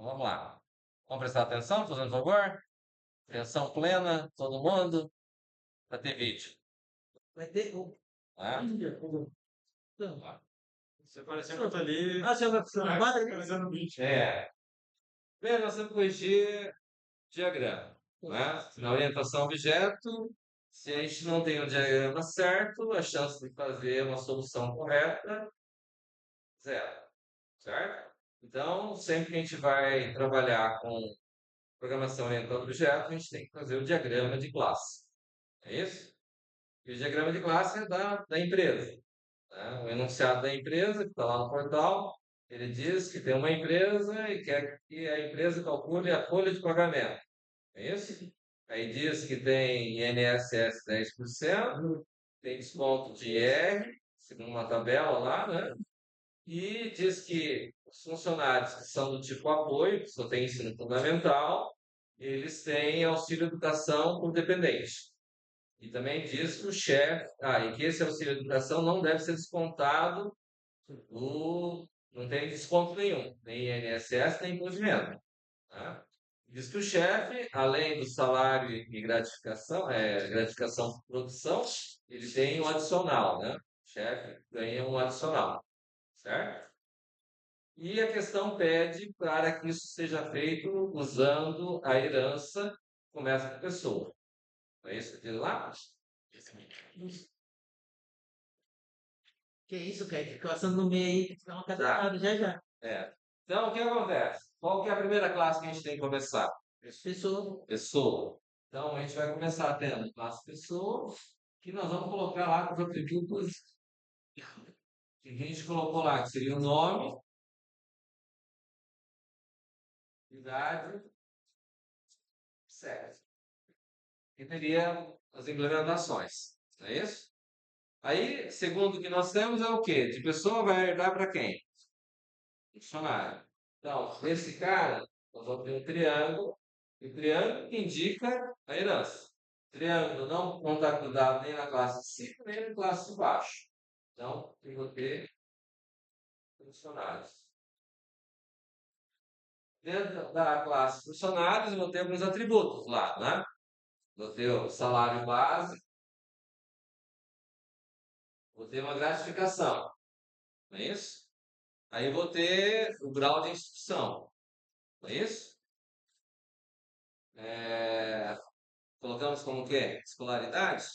Vamos lá. Vamos prestar atenção, fazendo favor? Atenção plena, todo mundo, para ter vídeo. Vai ter um. Tá? Então, Você pareceu que eu tô ali. você vai precisar agora? Fazendo vídeo. Primeiro, nós temos que corrigir diagrama. Né? Na orientação a objeto, se a gente não tem o diagrama certo, a chance de fazer uma solução correta, zero. Certo? Então, sempre que a gente vai trabalhar com programação orientada a objeto, a gente tem que fazer o diagrama de classe. É isso? E o diagrama de classe é da empresa. Né? O enunciado da empresa, que está lá no portal, ele diz que tem uma empresa e quer que a empresa calcule a folha de pagamento. É isso? Aí diz que tem INSS 10%, tem desconto de IR, segundo uma tabela lá, né? E diz que os funcionários que são do tipo apoio, que só tem ensino fundamental, eles têm auxílio educação por dependente. E também diz que o chefe, e que esse auxílio educação não deve ser descontado, não tem desconto nenhum, nem INSS, nem imposto de renda. Tá? Diz que o chefe, além do salário e gratificação por produção, ele tem um adicional, né? O chefe ganha um adicional, certo? E a questão pede para que isso seja feito usando a herança, começa com a pessoa. Não é isso que diz lá? Que isso, cara? Fica passando no meio aí, fica uma cadeirada já já. Então, o que acontece? Qual que é a primeira classe que a gente tem que começar? Pessoa. Pessoa. Então, a gente vai começar tendo classe pessoa, que nós vamos colocar lá com os atributos que a gente colocou lá, que seria o nome, idade, sexo. E teria as implementações. Não é isso? Aí, segundo o que nós temos, é o quê? De pessoa vai herdar para quem? Funcionário. Então, nesse cara, nós vamos ter um triângulo, e o triângulo indica a herança. Triângulo não está grudado nem na classe de cima, nem na classe de baixo. Então, eu vou ter funcionários. Dentro da classe funcionários, eu vou ter alguns atributos lá, né? Vou ter o salário base, vou ter uma gratificação, não é isso? Aí eu vou ter o grau de instrução, não é isso? Colocamos como o quê? Escolaridade?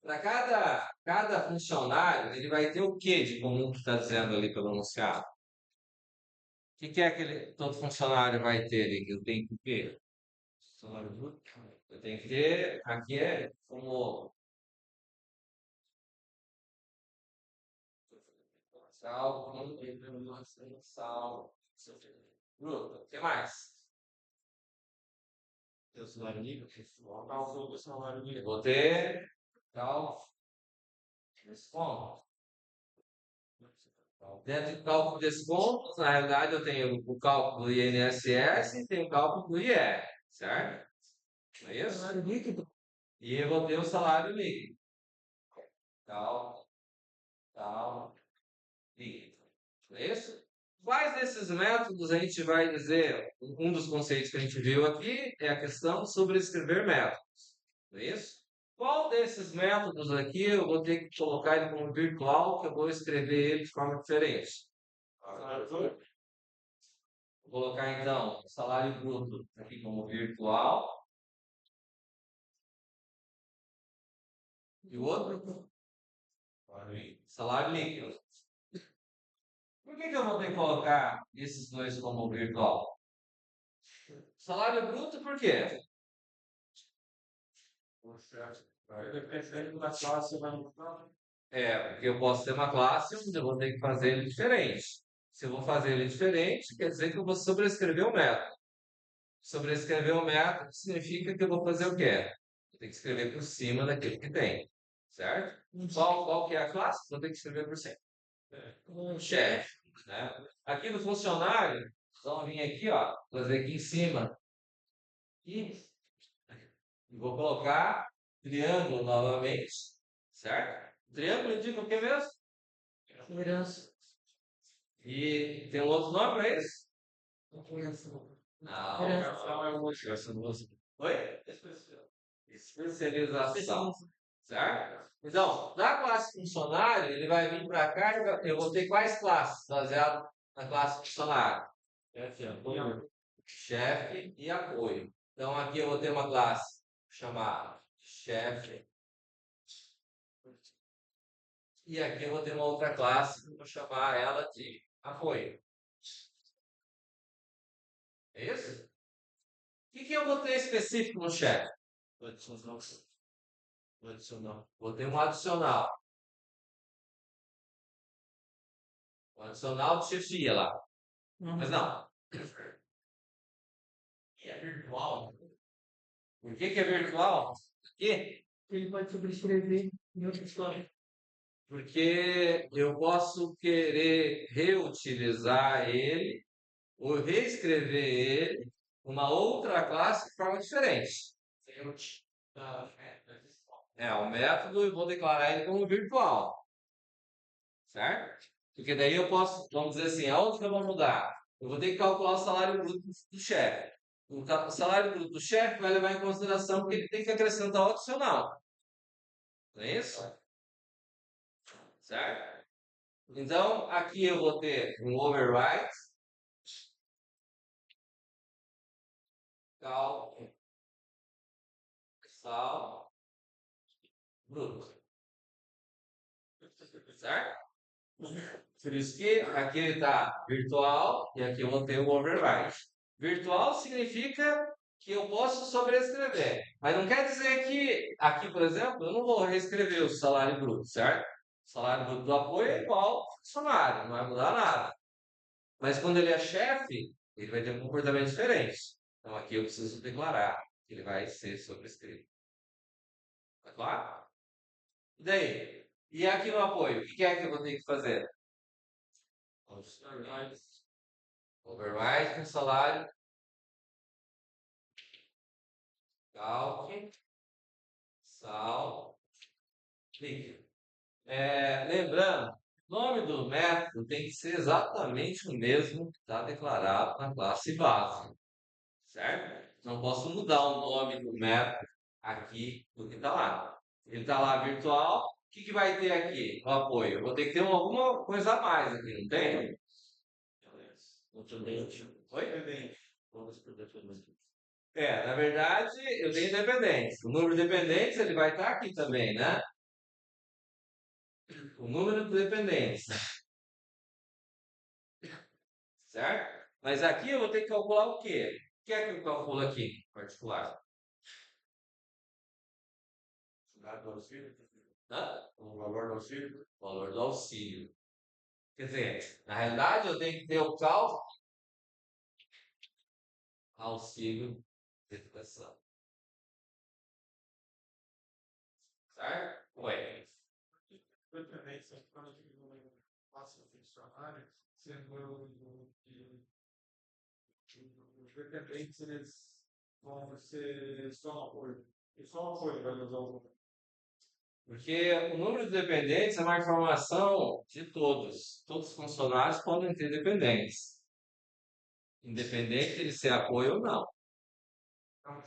Para cada funcionário, ele vai ter o que de comum que está dizendo ali pelo enunciado? O que é que todo funcionário vai ter ali? Eu tenho que ter? Salário bruto? Eu tenho que ter, aqui é como cálculo bruto. O que mais? Teu salário líquido? Cálculo do salário Eu líquido. vou ter cálculo desconto. Dentro do cálculo de descontos, na realidade, eu tenho o cálculo do INSS e tenho o cálculo do IR, certo? Não é isso? Salário líquido. E eu vou ter o salário líquido. Cálculo, cálculo, líquido. Não é isso? Quais desses métodos a gente vai dizer? Um dos conceitos que a gente viu aqui é a questão sobre escrever métodos. Não é isso? Qual desses métodos aqui eu vou ter que colocar ele como virtual, que eu vou escrever ele de forma diferente? Vou colocar então o salário bruto aqui como virtual. E o outro? Salário líquido. Por que eu vou ter que colocar esses dois como virtual? Salário bruto, por quê? Dependendo da classe, vai mudar. Porque eu posso ter uma classe onde eu vou ter que fazer ele diferente. Se eu vou fazer ele diferente, quer dizer que eu vou sobrescrever o método. Sobrescrever o método significa que eu vou fazer o quê? Eu tenho que escrever por cima daquilo que tem. Certo? Qual que é a classe? Vou ter que escrever por cima. Um chefe. Né? Aqui no funcionário, vamos vir aqui, ó, fazer aqui em cima. E vou colocar triângulo novamente. certo? Triângulo indica o que mesmo? Herança. E tem um outro nome para isso? Herança. Não. Herança. Não é o outro. Oi? Especialização. Certo? Então, na classe funcionário, ele vai vir para cá e eu vou ter quais classes baseado na classe funcionário? Chefe e apoio. Então, aqui eu vou ter uma classe chamada chefe. E aqui eu vou ter uma outra classe que eu vou chamar ela de apoio. É isso? O que eu vou ter específico no chefe? Vou ter um adicional. Um adicional de chefia lá. Mas não. É virtual. Por que é virtual? Por quê? Ele pode sobrescrever em outra história. Porque eu posso querer reutilizar ele ou reescrever ele numa outra classe de forma diferente. É um método e vou declarar ele como virtual. Certo? Porque daí eu posso, vamos dizer assim, aonde que eu vou mudar? Eu vou ter que calcular o salário bruto do chefe. O salário bruto do chefe vai levar em consideração que ele tem que acrescentar o adicional. Não é isso? Certo? Então, aqui eu vou ter um override, cal, sal, bruto. Certo? Por isso que aqui ele está virtual e aqui eu vou ter o override. Virtual significa que eu posso sobrescrever. Mas não quer dizer que aqui, por exemplo, eu não vou reescrever o salário bruto, certo? O salário bruto do apoio é igual ao funcionário, não vai mudar nada. Mas quando ele é chefe, ele vai ter um comportamento diferente. Então aqui eu preciso declarar que ele vai ser sobrescrito. Tá claro? E daí? E aqui no apoio, o que é que eu vou ter que fazer? Override com salário. Calque. Sal. Clique. Lembrando, o nome do método tem que ser exatamente o mesmo que está declarado na classe base. Certo? Não posso mudar o nome do método aqui do que está lá. Ele está lá virtual. O que vai ter aqui? O apoio. Eu vou ter que ter alguma coisa a mais aqui, não tem? Oi? Na verdade, eu tenho dependentes. O número de dependentes ele vai estar aqui também, né? O número de dependentes. Certo? Mas aqui eu vou ter que calcular o quê? O que é que eu calculo aqui, em particular? O valor do auxílio? O valor do auxílio. Quer dizer, na realidade eu tenho que ter o cálculo auxílio de educação. Certo? Ué. Dependência, quando eu digo uma classe funcionária, sendo os dependentes, eles vão ser só um apoio. E só um apoio vai usar o. Porque o número de dependentes é uma informação de todos. Todos os funcionários podem ter dependentes. Independente de ser apoio ou não. Então,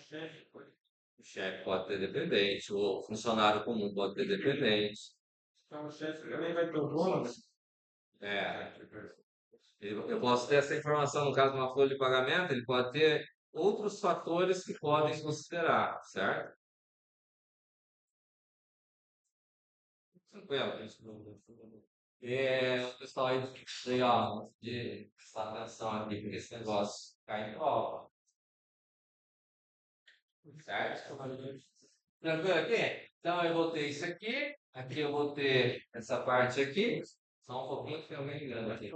O chefe pode ter dependente, o funcionário comum pode ter dependente. o chefe também vai ter o bônus. Eu posso ter essa informação, no caso de uma folha de pagamento, ele pode ter outros fatores que podem considerar, certo? Tranquilo. O pessoal aí, ó, de prestar atenção aqui, porque esse negócio cai em prova. Certo? Tranquilo aqui? Então eu vou ter isso aqui eu vou ter essa parte aqui. Só um pouquinho que tem alguém ligando aqui.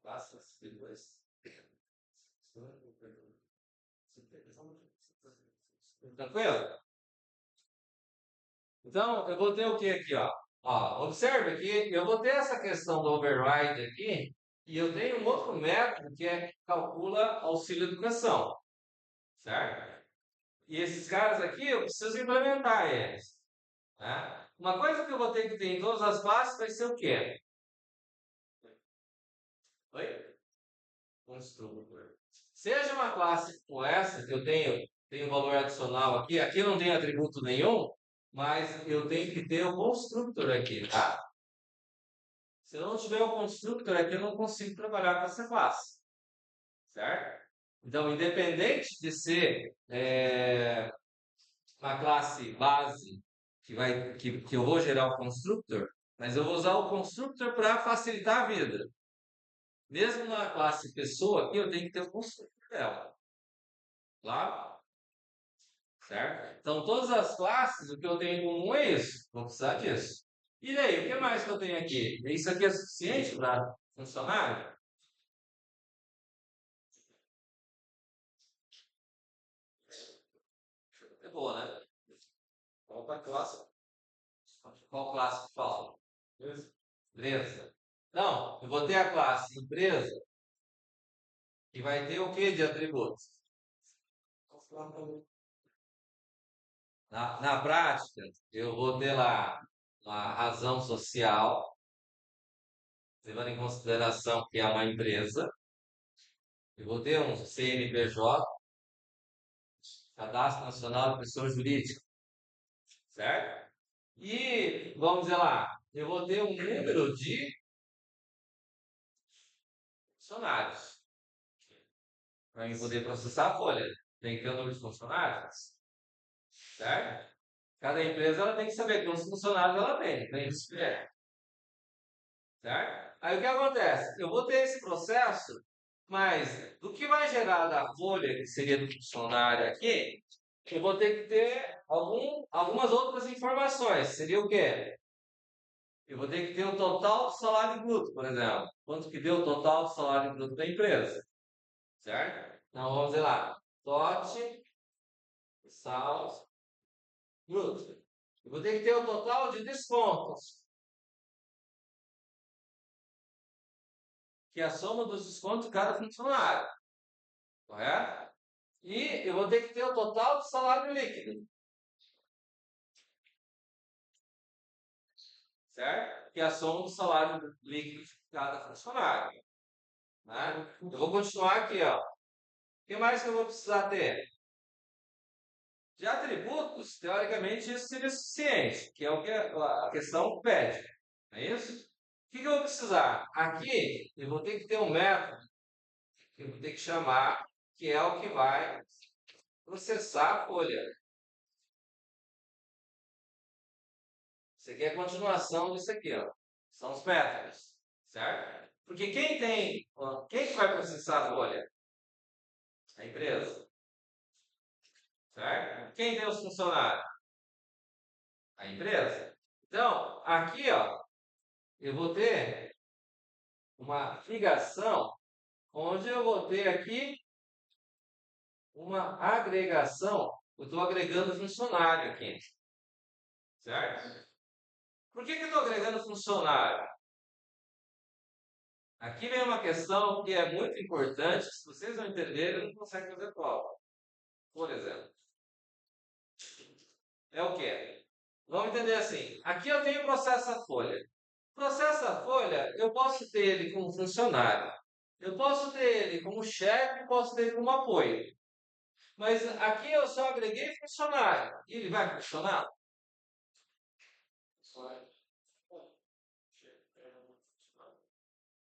Passa depois. Tranquilo? Então, eu vou ter o que aqui, ó? Observe que eu vou ter essa questão do override aqui, E eu tenho um outro método que é que calcula auxílio educação, certo? E esses caras aqui, eu preciso implementar eles. Tá? Uma coisa que eu vou ter que ter em todas as classes vai ser o quê? Oi? Construtor. Seja uma classe como essa, que eu tenho valor adicional aqui, aqui não tem atributo nenhum, mas eu tenho que ter o constructor aqui, tá? Se eu não tiver o constructor aqui, eu não consigo trabalhar com essa classe, certo? Então, independente de ser uma classe base que eu vou gerar o constructor, mas eu vou usar o constructor para facilitar a vida. Mesmo na classe pessoa aqui, eu tenho que ter o constructor dela. Claro? Certo? Então, todas as classes, o que eu tenho em comum é isso. Vou precisar disso. E daí, o que mais que eu tenho aqui? Isso aqui é suficiente para funcionar? É boa, né? Vamos para a classe. Qual classe que fala? Empresa. Não, eu vou ter a classe empresa que vai ter o que de atributos? Na prática, eu vou ter lá a razão social, levando em consideração que é uma empresa. Eu vou ter um CNPJ, Cadastro Nacional de Pessoa Jurídica, certo? E, vamos dizer lá, eu vou ter um número de funcionários para eu poder processar a folha. Tem que ter o número de funcionários, certo? Cada empresa ela tem que saber quantos funcionários ela tem isso que é. Certo? Aí o que acontece? Eu vou ter esse processo, mas do que vai gerar da folha, que seria do funcionário aqui, eu vou ter que ter algumas outras informações. Seria o quê? Eu vou ter que ter o total do salário bruto, por exemplo. Quanto que deu o total do salário bruto da empresa? Certo? Então vamos ver lá. TOT, salário bruto. Eu vou ter que ter o total de descontos, que é a soma dos descontos de cada funcionário. Correto? E eu vou ter que ter o total do salário líquido. Certo? Que é a soma do salário líquido de cada funcionário. Né? Eu vou continuar aqui, ó. O que mais que eu vou precisar ter? De atributos, teoricamente, isso seria suficiente, que é o que a questão pede. Não é isso? O que eu vou precisar? Aqui, eu vou ter que ter um método que eu vou ter que chamar, que é o que vai processar a folha. Isso aqui é a continuação disso aqui, ó. São os métodos, certo? Porque quem que vai processar a folha? A empresa, certo? Quem tem os funcionários? A empresa. Então, aqui, ó, eu vou ter uma ligação onde eu vou ter aqui uma agregação. Eu estou agregando funcionário aqui, certo? Por que eu estou agregando funcionário? Aqui vem uma questão que é muito importante, se vocês não entenderem, não conseguem fazer prova. Por exemplo, é o quê? Vamos entender assim. Aqui eu tenho o processo a folha. Processo a folha, eu posso ter ele como funcionário. Eu posso ter ele como chefe, posso ter ele como apoio. Mas aqui eu só agreguei funcionário. E ele vai funcionar?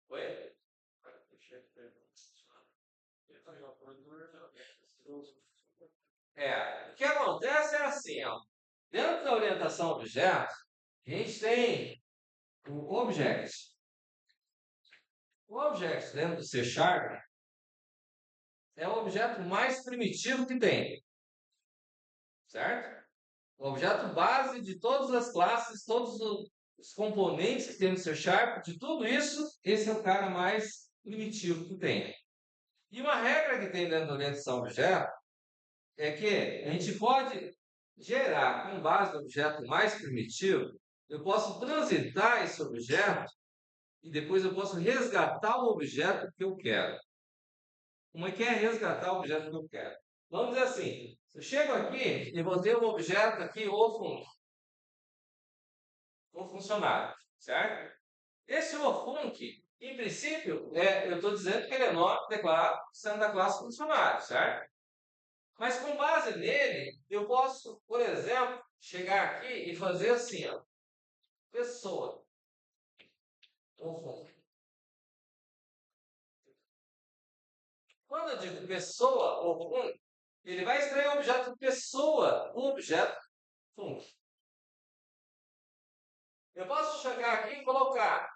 Oi? O que acontece é assim, ó. Dentro da orientação a objetos, a gente tem o object. O object dentro do C# é o objeto mais primitivo que tem. Certo? O objeto base de todas as classes, todos os componentes que tem no C#, de tudo isso, esse é o cara mais primitivo que tem. E uma regra que tem dentro da orientação a objeto é que a gente pode gerar, com base no objeto mais primitivo, eu posso transitar esse objeto e depois eu posso resgatar o objeto que eu quero. Como é que é resgatar o objeto que eu quero? Vamos dizer assim, eu chego aqui e vou ter um objeto aqui, um funcionário, certo? Esse ofunc, em princípio, eu estou dizendo que ele é nome declarado sendo da classe funcionário, certo? Mas com base nele, eu posso, por exemplo, chegar aqui e fazer assim, ó, pessoa, ofunc. Quando eu digo pessoa ofunc, ele vai extrair o objeto pessoa, o objeto func. Eu posso chegar aqui e colocar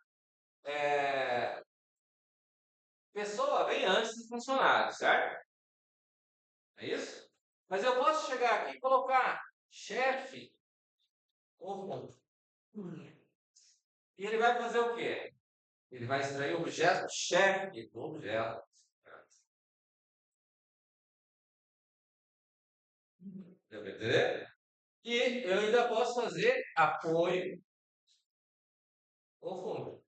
pessoa vem antes do funcionário, certo? É isso? Mas eu posso chegar aqui e colocar chefe ou func. E ele vai fazer o quê? Ele vai extrair o objeto chefe do objeto. Deu para entender? E eu ainda posso fazer apoio ou func.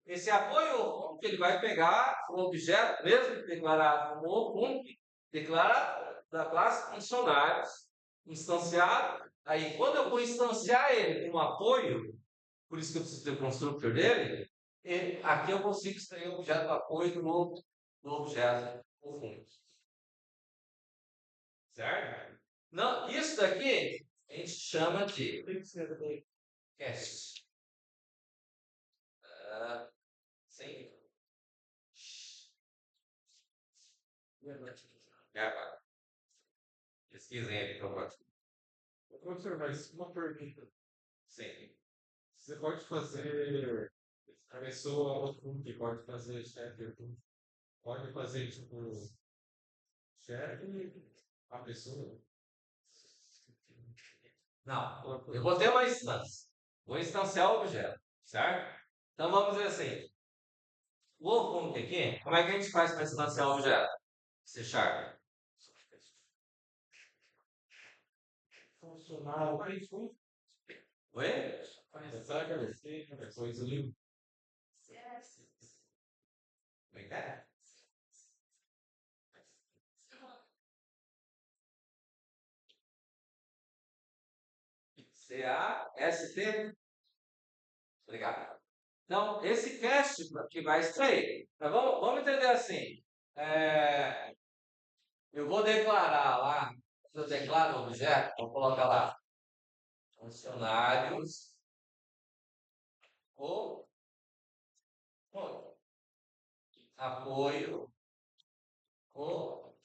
Esse apoio ou func, ele vai pegar o objeto, mesmo declarado como ou func, declarado da classe funcionários, instanciado. Aí, quando eu vou instanciar ele como apoio, por isso que eu preciso ter o constructor dele, aqui eu consigo extrair o objeto apoio do objeto ou func. Certo? Não, isso daqui a gente chama de cast. Sim. Pesquisem aí, por favor. Professor, mas uma pergunta. Sim. Você pode fazer a pessoa que pode fazer chefe, pode fazer tipo chefe a pessoa. Não, eu vou ter uma instância. Vou instanciar o objeto, certo? Então vamos dizer assim. O ofunc aqui, como é que a gente faz para instanciar o objeto? C#. Funcional, mas Oi? sabe que você depois o livro. Como é que é? C-A-S-T. Obrigado. Então, esse cast que vai extrair. Mas vamos entender assim. Eu vou declarar lá, se eu declaro o objeto, vou colocar lá funcionários ou apoio ou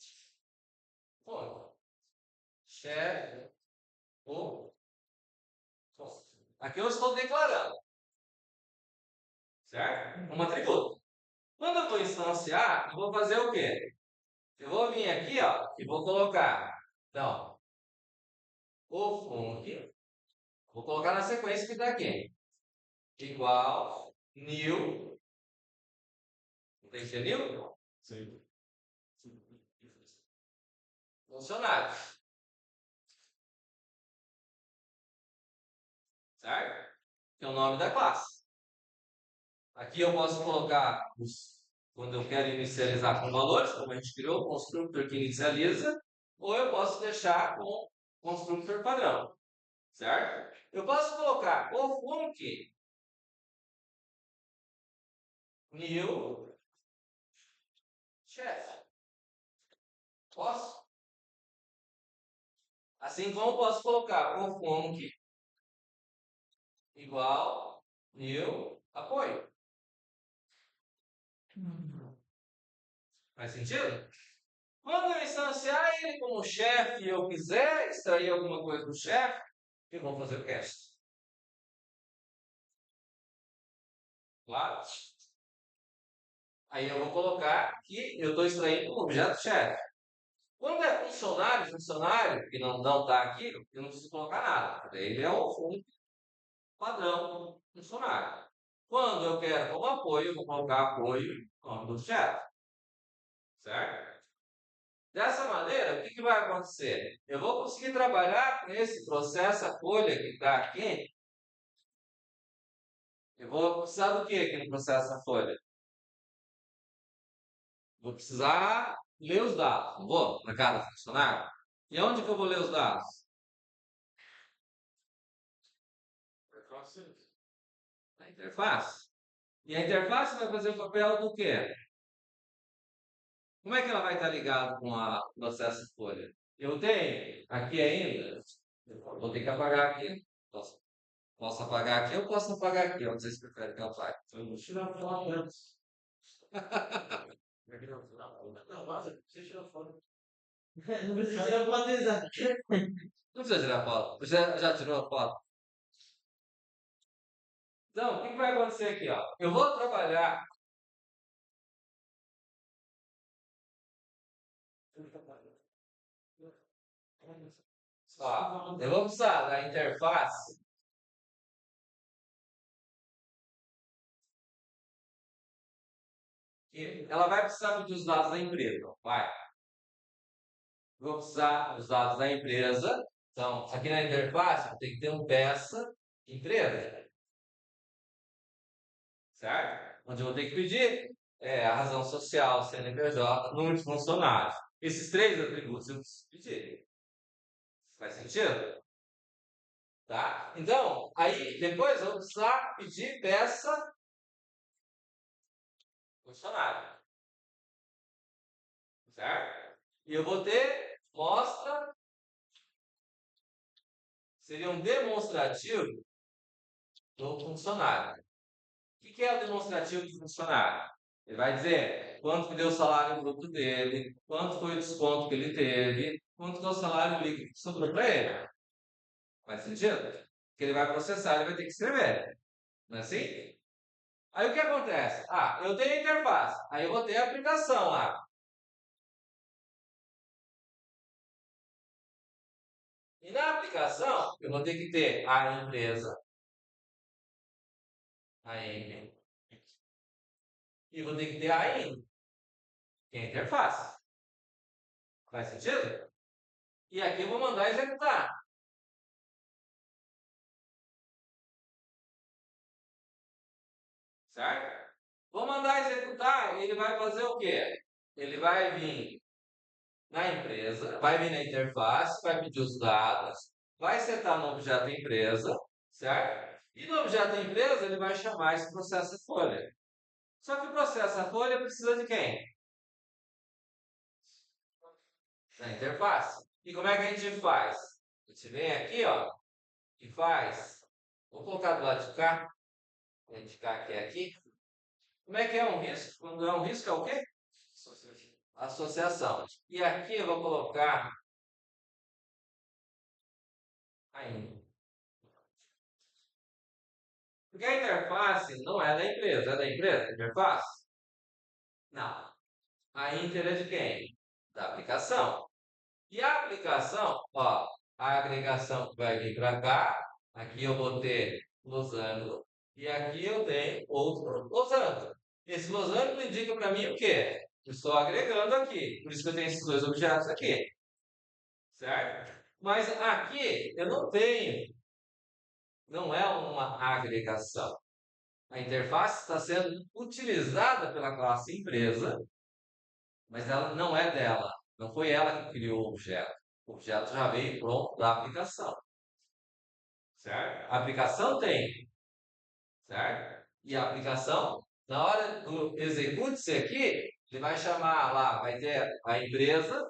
chefe ou aqui eu estou declarando, certo? Um atributo. Quando eu vou instanciar, eu vou fazer o quê? Eu vou vir aqui, ó, e vou colocar, então, o func, vou colocar na sequência que está aqui, igual new, não tem que ser new? Sim. Funcionário. Certo? Que é o nome da classe. Aqui eu posso colocar quando eu quero inicializar com valores, como a gente criou, o constructor que inicializa, ou eu posso deixar com constructor padrão. Certo? Eu posso colocar o func new chef. Posso? Assim como eu posso colocar o func igual new apoio. Faz sentido? Quando eu instanciar ele como chefe e eu quiser extrair alguma coisa do chefe, eu vou fazer o cast. Claro? Aí eu vou colocar que eu estou extraindo o objeto chefe. Quando é funcionário, que não está aqui, eu não preciso colocar nada. Ele é um padrão funcionário. Quando eu quero como apoio, eu vou colocar apoio como do chefe. Certo? Dessa maneira, o que vai acontecer? Eu vou conseguir trabalhar com esse processo, a folha que está aqui. Eu vou precisar do que aqui no processo da folha? Vou precisar ler os dados, não vou? Na cada funcionário. E onde que eu vou ler os dados? Na interface. E a interface vai fazer o papel do quê? Como é que ela vai estar ligada com o processo de folha? Eu tenho aqui ainda, vou ter que apagar aqui. Posso apagar aqui ou posso apagar aqui? Onde vocês preferem que eu apague? Eu vou tirar foto antes. Não, vaza, você tira foto. Não precisa tirar foto exata. Não precisa tirar foto. Você já tirou a foto? Então, o que vai acontecer aqui? Ó? Eu vou trabalhar. Ó, eu vou precisar da interface. E ela vai precisar dos dados da empresa. Vai. Vou precisar dos dados da empresa. Então, aqui na interface tem que ter um peça empresa. Certo? Onde eu vou ter que pedir a razão social, CNPJ, número de funcionários. Esses 3 atributos eu preciso pedir. Faz sentido? Tá? Então, aí depois eu vou precisar pedir peça funcionário. Certo? E eu vou ter mostra, seria um demonstrativo do funcionário. O que é o demonstrativo do funcionário? Ele vai dizer quanto que deu o salário bruto dele, quanto foi o desconto que ele teve, quanto que é o salário líquido que sobrou para ele. Faz sentido? Porque ele vai processar, ele vai ter que escrever. Não é assim? Aí o que acontece? Eu tenho a interface, aí eu vou ter a aplicação lá. E na aplicação, eu vou ter que ter a empresa, a M, e vou ter que ter a IN, que é a interface. Faz sentido? E aqui eu vou mandar executar. Certo? Vou mandar executar, ele vai fazer o quê? Ele vai vir na empresa, vai vir na interface, vai pedir os dados, vai setar no objeto empresa, certo? E no objeto empresa ele vai chamar esse processo folha. Só que o processo folha precisa de quem? Da interface. E como é que a gente faz? A gente vem aqui, ó, e faz. Vou colocar do lado de cá. Vou indicar que é aqui. Como é que é um risco? Quando é um risco é o quê? Associação. E aqui eu vou colocar ainda. Porque a interface não é da empresa. É da empresa a interface? Não. A Inter é de quem? Da aplicação. E a aplicação, ó, a agregação que vai vir para cá, aqui eu vou ter losango, e aqui eu tenho outro losango. Esse losango indica para mim o quê? Eu estou agregando aqui, por isso que eu tenho esses 2 objetos aqui. Certo? Mas aqui eu não tenho, não é uma agregação. A interface está sendo utilizada pela classe empresa, mas ela não é dela. Não foi ela que criou o objeto. O objeto já veio pronto da aplicação. Certo? A aplicação tem. Certo? E a aplicação, na hora do execute-se aqui, ele vai chamar lá, vai ter a empresa,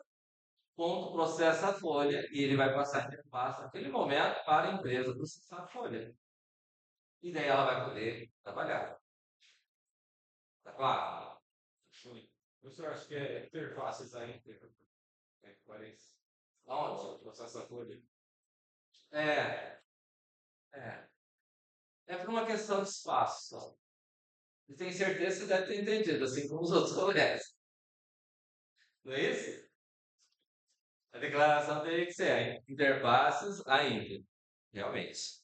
ponto processa a folha, e ele vai passar a interface naquele momento para a empresa processar a folha. E daí ela vai poder trabalhar. Tá claro? Você acha que é interfaces aí? É que parece. Onde? Processo da folha. É. É. É por uma questão de espaço só. E tenho certeza que você deve ter entendido, assim como os outros colegas. Não é isso? A declaração teria que ser interfaces ainda. Realmente.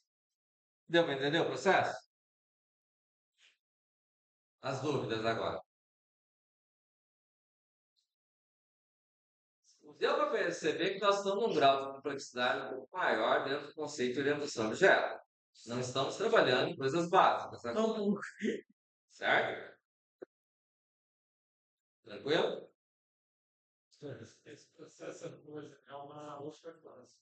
Deu para entender o processo? As dúvidas agora. Deu para perceber que nós estamos num grau de complexidade um pouco maior dentro do conceito de orientação a objeto. Não estamos trabalhando em coisas básicas, né? Não, Certo? Tranquilo? Esse processo é uma outra classe.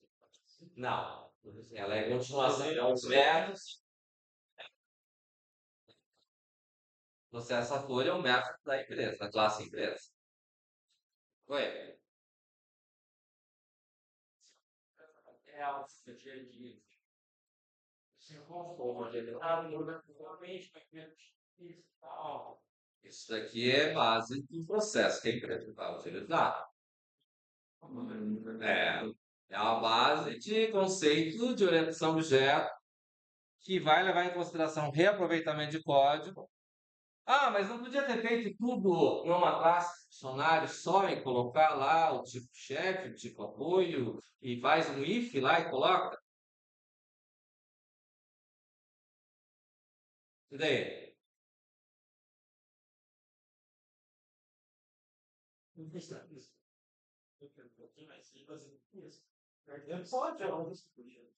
Não. Ela é continuação, é os métodos. Processo a folha é o método da empresa, da classe empresa. Oi? É algo que dia de se conforme, normalmente, isso, tal. Isso daqui é base do processo que a empresa vai utilizar. É uma base de conceito de orientação a objeto que vai levar em consideração reaproveitamento de código. Ah, mas não podia ter feito tudo numa classe de funcionário só e colocar lá o tipo chefe, o tipo apoio e faz um if lá e coloca? E daí? Não precisa disso. Eu quero um pouquinho mais sim, mas isso. Perdemos só de aula desse projeto.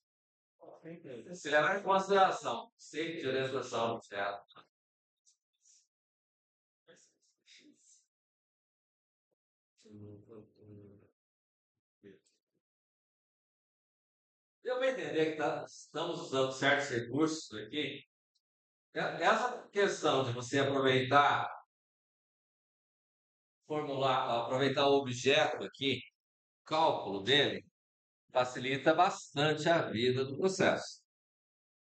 Se levar em consideração o conceito de orientação a objeto. Deu para entender que estamos usando certos recursos aqui. Essa questão de você aproveitar, aproveitar o objeto aqui, cálculo dele, facilita bastante a vida do processo.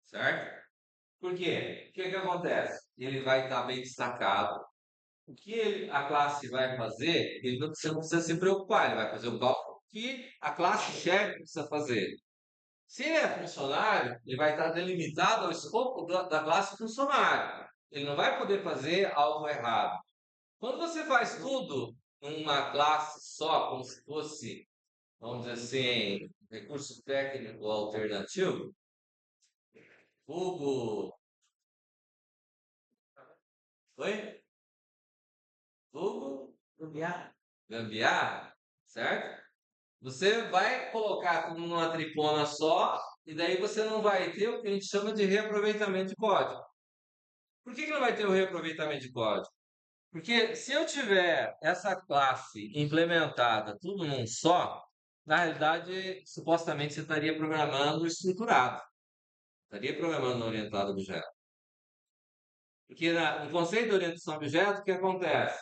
Certo? Por quê? O que acontece? Ele vai estar bem destacado. O que a classe vai fazer, você não precisa se preocupar, ele vai fazer o cálculo que a classe chefe precisa fazer. Se ele é funcionário, ele vai estar delimitado ao escopo da classe funcionário. Ele não vai poder fazer algo errado. Quando você faz tudo numa classe só, como se fosse, vamos dizer assim, recurso técnico alternativo, vulgo. Oi? Vulgo gambiarra. gambiarra, certo? Você vai colocar tudo numa tripona só, e daí você não vai ter o que a gente chama de reaproveitamento de código. Por que não vai ter o reaproveitamento de código? Porque se eu tiver essa classe implementada tudo num só, na realidade, supostamente você estaria programando estruturado. Estaria programando orientado a objeto. Porque no conceito de orientação a objeto, o que acontece?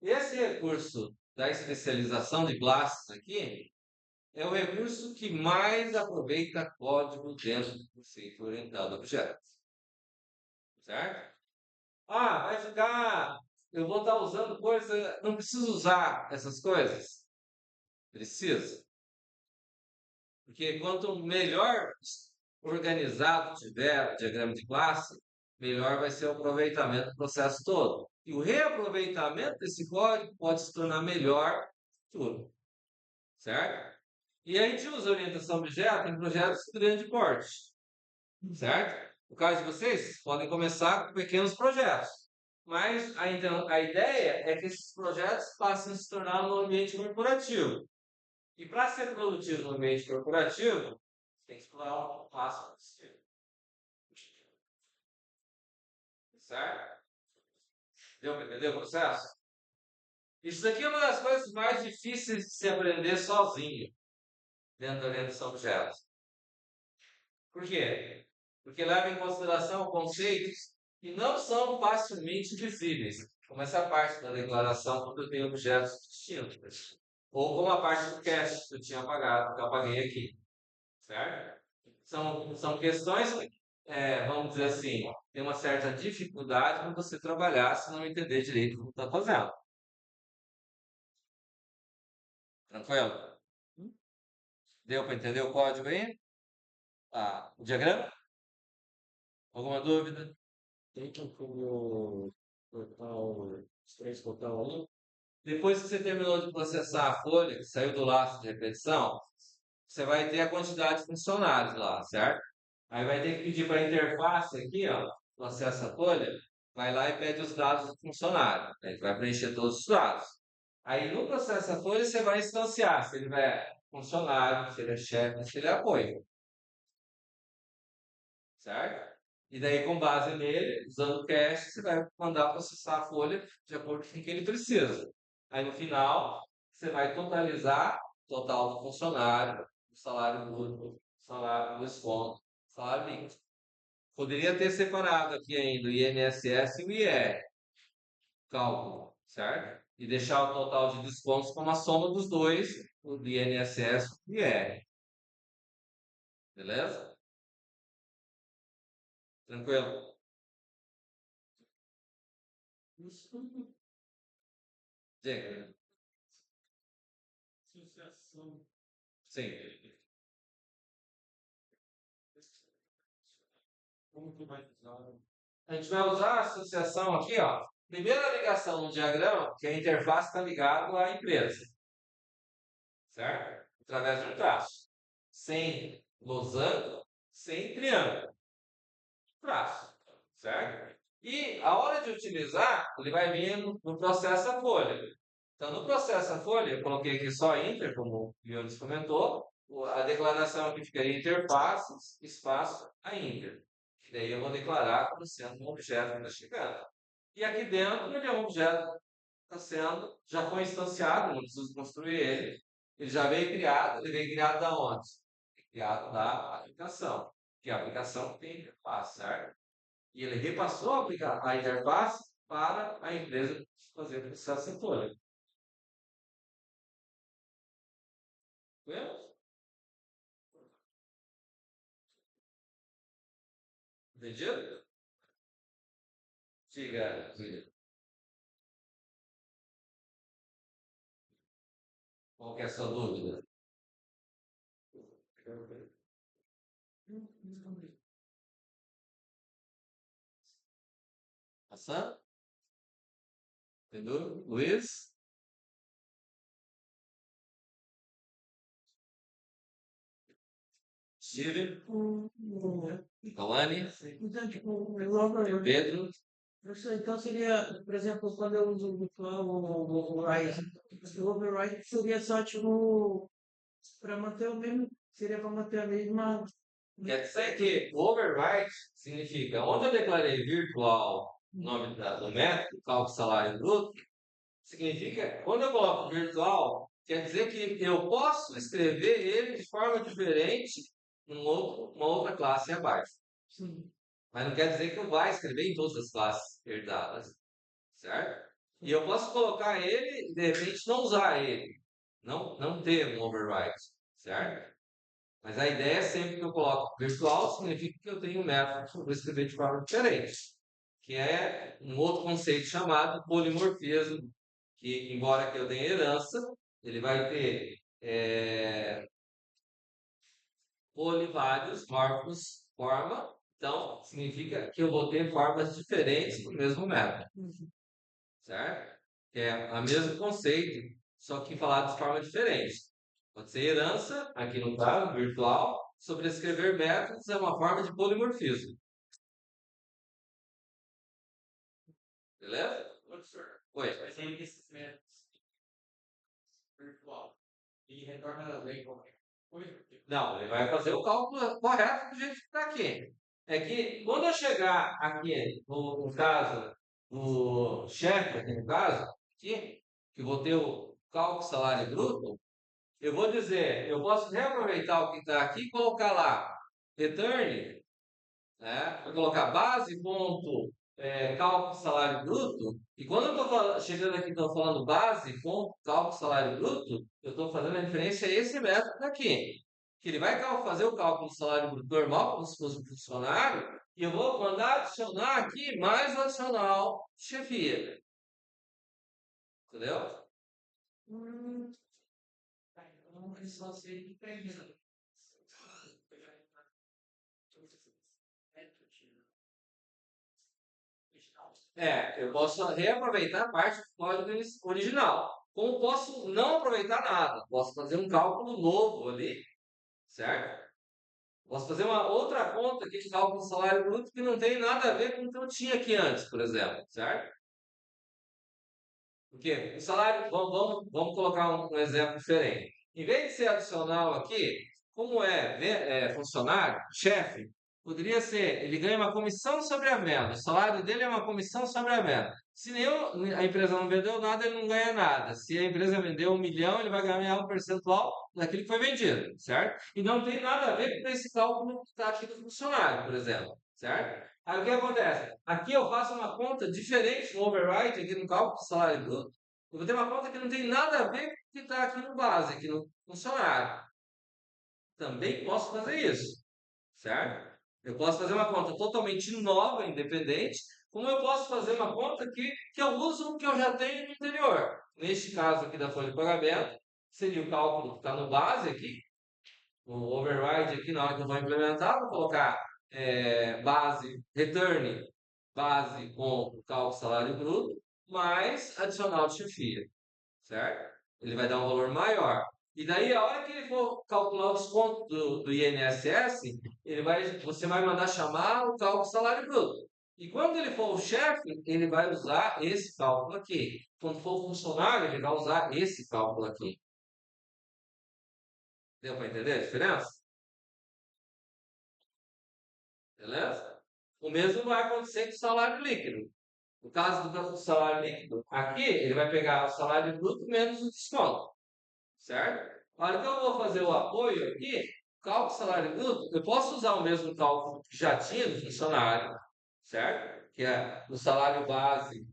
Esse recurso da especialização de classes aqui é o recurso que mais aproveita código dentro do conceito orientado a objetos. Certo? Ah, vai ficar. Eu vou estar usando coisa. Não preciso usar essas coisas? Precisa. Porque quanto melhor organizado tiver o diagrama de classe, melhor vai ser o aproveitamento do processo todo. E o reaproveitamento desse código pode se tornar melhor tudo. Certo? E a gente usa orientação a objeto em projetos de grande porte. Certo? No caso de vocês, podem começar com pequenos projetos. Mas a ideia é que esses projetos passem a se tornar no ambiente corporativo. E para ser produtivo no ambiente corporativo, tem que explorar um máximo possível. Certo? Deu para entender o processo? Isso daqui é uma das coisas mais difíceis de se aprender sozinho, dentro da orientação a objetos. Por quê? Porque leva em consideração conceitos que não são facilmente visíveis, como essa parte da declaração quando eu tenho objetos distintos. Ou como a parte do cast que eu tinha apagado, que eu apaguei aqui. Certo? São questões, vamos dizer assim, tem uma certa dificuldade para você trabalhar se não entender direito o que está fazendo. Tranquilo? Deu para entender o código aí? Ah, o diagrama? Alguma dúvida? Tem que o portal, os três portal ali. Depois que você terminou de processar a folha, que saiu do laço de repetição, você vai ter a quantidade de funcionários lá, certo? Aí vai ter que pedir para a interface aqui, ó, processa a folha, vai lá e pede os dados do funcionário. Ele vai preencher todos os dados. Aí no processo a folha você vai instanciar se ele é funcionário, se ele é chefe, se ele é apoio. certo? E daí, com base nele, usando o cache, você vai mandar processar a folha de acordo com o que ele precisa. Aí, no final, você vai totalizar o total do funcionário, o salário bruto, o salário do desconto, o salário líquido. Poderia ter separado aqui ainda o INSS e o IR, cálculo, certo? E deixar o total de descontos como a soma dos dois, o do INSS e o IR. Beleza? Tranquilo? Diga. Associação. Sim. Como que vai usar? A gente vai usar a associação aqui, ó. Primeira ligação no diagrama, que a interface está ligada à empresa, certo? Através de um traço. Sem losango, sem triângulo. Traço, certo? E a hora de utilizar, ele vai vir no processo a folha. Então, no processo a folha, eu coloquei aqui só Inter, como o Jones comentou. A declaração aqui ficaria interfaces, espaço, a Inter. E daí eu vou declarar como sendo um objeto que está chegando. E aqui dentro ele é um objeto que está sendo, já foi instanciado, não preciso construir ele. Ele já veio criado, ele veio criado da onde? Criado da aplicação. Que é a aplicação que tem interface, certo? E ele repassou a interface para a empresa fazer o processo em folha. Entendeu? Entendido? Diga, William. Qual que é a sua dúvida? Hassan? Entendeu? Luiz? Steve? Kalani? Então, tipo, logo, Pedro? professor, então seria, por exemplo, quando eu uso o virtual ou o override, o override seria só, tipo, para manter o mesmo, seria para manter a mesma. Quer dizer que override significa, onde eu declarei virtual, nome do método, cálculo salário bruto, significa, quando eu coloco virtual, quer dizer que eu posso escrever ele de forma diferente uma outra classe abaixo. Sim. Mas não quer dizer que eu vá escrever em todas as classes herdadas, certo? E eu posso colocar ele e de repente não usar ele, não ter um override, certo? Mas a ideia é sempre que eu coloco virtual, significa que eu tenho um método que eu vou escrever de forma diferente, que é um outro conceito chamado polimorfismo, que embora que eu tenha herança, ele vai ter polivários, morfos, forma, então significa que eu vou ter formas diferentes do mesmo método, certo? Que é o mesmo conceito, só que falado de forma diferente. Pode ser herança, aqui no caso, virtual, sobrescrever métodos é uma forma de polimorfismo. Beleza? Professor, Oi. mas aí esses métodos virtual e retorna bem qualquer coisa. Não, ele vai fazer o cálculo correto do jeito que está aqui. É que quando eu chegar aqui, no caso, no chefe, aqui no caso, aqui, que eu vou ter o cálculo salário bruto, eu vou dizer, eu posso reaproveitar o que está aqui e colocar lá, return, né? Vou colocar base, ponto, cálculo salário bruto, e quando eu estou chegando aqui, estou falando base, ponto, cálculo salário bruto, eu estou fazendo a referência a esse método aqui. Que ele vai fazer o cálculo do salário bruto normal, como se fosse um funcionário, e eu vou mandar adicionar aqui mais o adicional de chefia. Entendeu? Tá, então é só ser de primeiro. Eu posso reaproveitar a parte do código original. Como posso não aproveitar nada? Posso fazer um cálculo novo ali, certo? Posso fazer uma outra conta aqui de cálculo do salário bruto que não tem nada a ver com o que eu tinha aqui antes, por exemplo, certo? Porque o salário, vamos colocar um exemplo diferente. Em vez de ser adicional aqui, como é funcionário, chefe, Poderia ser, ele ganha uma comissão sobre a venda. O salário dele é uma comissão sobre a venda. Se a empresa não vendeu nada, ele não ganha nada. Se a empresa vendeu 1 milhão, ele vai ganhar um percentual daquilo que foi vendido, certo? E não tem nada a ver com esse cálculo que está aqui do funcionário, por exemplo, certo? Aí o que acontece? Aqui eu faço uma conta diferente no override, aqui no cálculo do salário bruto. Eu vou ter uma conta que não tem nada a ver com o que está aqui no base, aqui no funcionário. Também posso fazer isso, certo? Eu posso fazer uma conta totalmente nova, independente, como eu posso fazer uma conta que eu uso o que eu já tenho no interior. Neste caso aqui da folha de pagamento, seria o cálculo que está no base aqui, o override aqui na hora que eu vou implementar, vou colocar base, return, base com o cálculo salário bruto, mais adicional de chefia, certo? Ele vai dar um valor maior. E daí, a hora que ele for calcular o desconto do INSS, você vai mandar chamar o cálculo salário bruto. E quando ele for o chefe, ele vai usar esse cálculo aqui. Quando for o funcionário, ele vai usar esse cálculo aqui. Deu para entender a diferença? Beleza? O mesmo vai acontecer com o salário líquido. No caso do salário líquido, aqui ele vai pegar o salário bruto menos o desconto. Certo? A hora que eu vou fazer o apoio aqui, cálculo salário bruto, eu posso usar o mesmo cálculo que já tinha do funcionário, certo? Que é o salário base,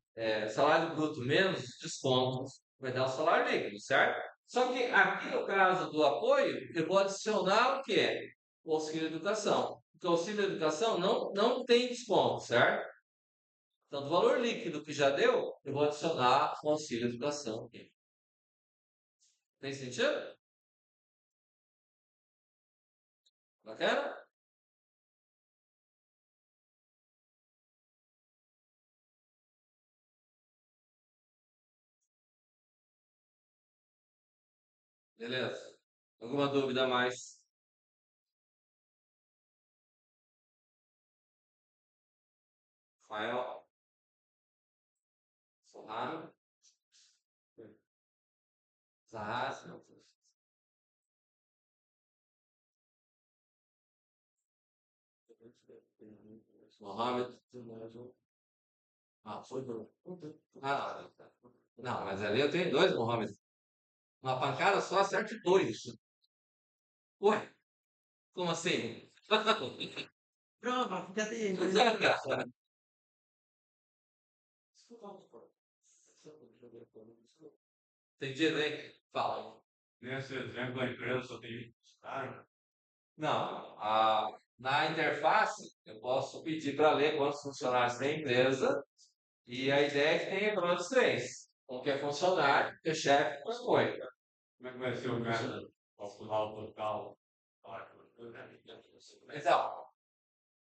salário bruto menos descontos, vai dar o salário líquido, certo? Só que aqui no caso do apoio, eu vou adicionar o quê? O auxílio educação. Porque o auxílio educação não tem desconto, certo? Então, do valor líquido que já deu, eu vou adicionar o auxílio educação aqui. Tem sentido? Bacana? Beleza? Alguma dúvida a mais? Rafael? Solano? Zahas? Mohamed? Ah, foi por... Ah, não, mas ali eu tenho dois Mohamed. Uma pancada só acerte dois. Ué, como assim? Prova, cadê? Entendido, hein? Fala. Nesse exemplo, a empresa só tem um funcionário. Não, na interface eu posso pedir para ler quantos funcionários tem a empresa e a ideia é que tenha pelo menos três. Um que é funcionário, que é chefe, que foi. Como é que vai ser o cara calcular o total? Então,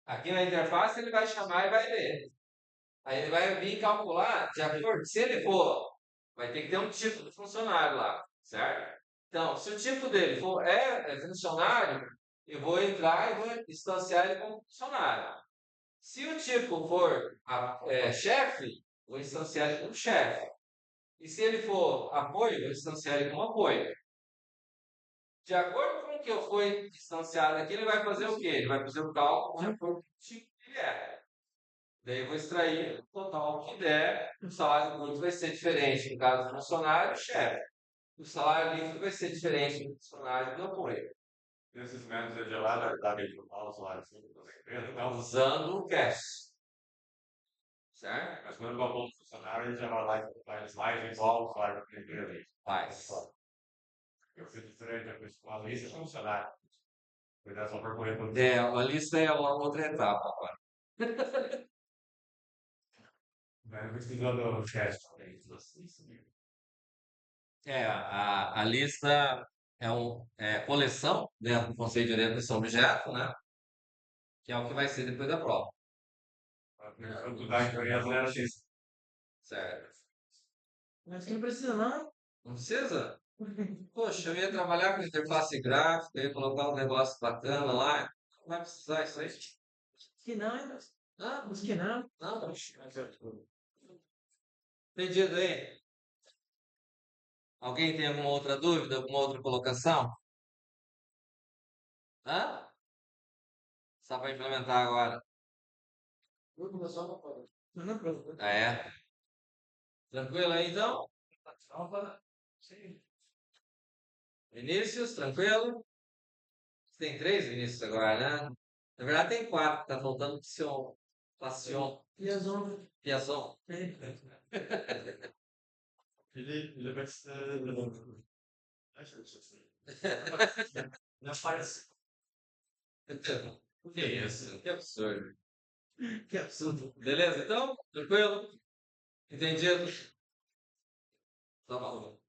aqui na interface ele vai chamar e vai ler. Aí ele vai vir calcular de acordo. Se ele for, vai ter que ter um tipo de funcionário lá, certo? Então, se o tipo dele for funcionário, eu vou entrar e vou instanciar ele como funcionário. Se o tipo for chefe, vou instanciar ele como chefe. E se ele for apoio, vou instanciar ele como apoio. De acordo com o que eu fui distanciado aqui, ele vai fazer o quê? Ele vai fazer o cálculo de acordo com o tipo que ele é. Daí eu vou extrair o total que der. O salário bruto vai ser diferente no caso do funcionário e chefe. O salário líquido vai ser diferente do funcionário e do apoio. Nesses métodos de lá, da calcular o salário da empresa, então, Usando o cash. Certo? mas quando eu vou funcionário, ele já vai lá e faz mais igual o salário da empresa. Faz. Eu fiz diferente, eu fiz com a lista de funcionário. Cuidado só para correr por A lista é uma outra etapa agora. Vai precisando do chat também. A lista é coleção dentro do conceito de orientação objeto, né? Que é o que vai ser depois da prova. Quando dá em teoria, não era X. Certo? Mas que não precisa, não. Não precisa? Poxa, eu ia trabalhar com interface gráfica, ia colocar um negócio bacana lá. Não vai precisar isso aí. Que não, hein? Ah, Mas que não. não. Entendido aí? Alguém tem alguma outra dúvida, alguma outra colocação? Hã? Só para implementar agora. Vou começar uma parada. Não, pronto. Ah, é? Tranquilo aí então? Sim. Vinícius, tranquilo? Tem 3 Vinícius agora, né? Na verdade tem 4, tá faltando Psion. Passion. E as ondas? Piazon. Ele vai ser. Não parece. Que isso? Que absurdo. Que absurdo. Beleza, então? Tranquilo? Entendido? Tá bom.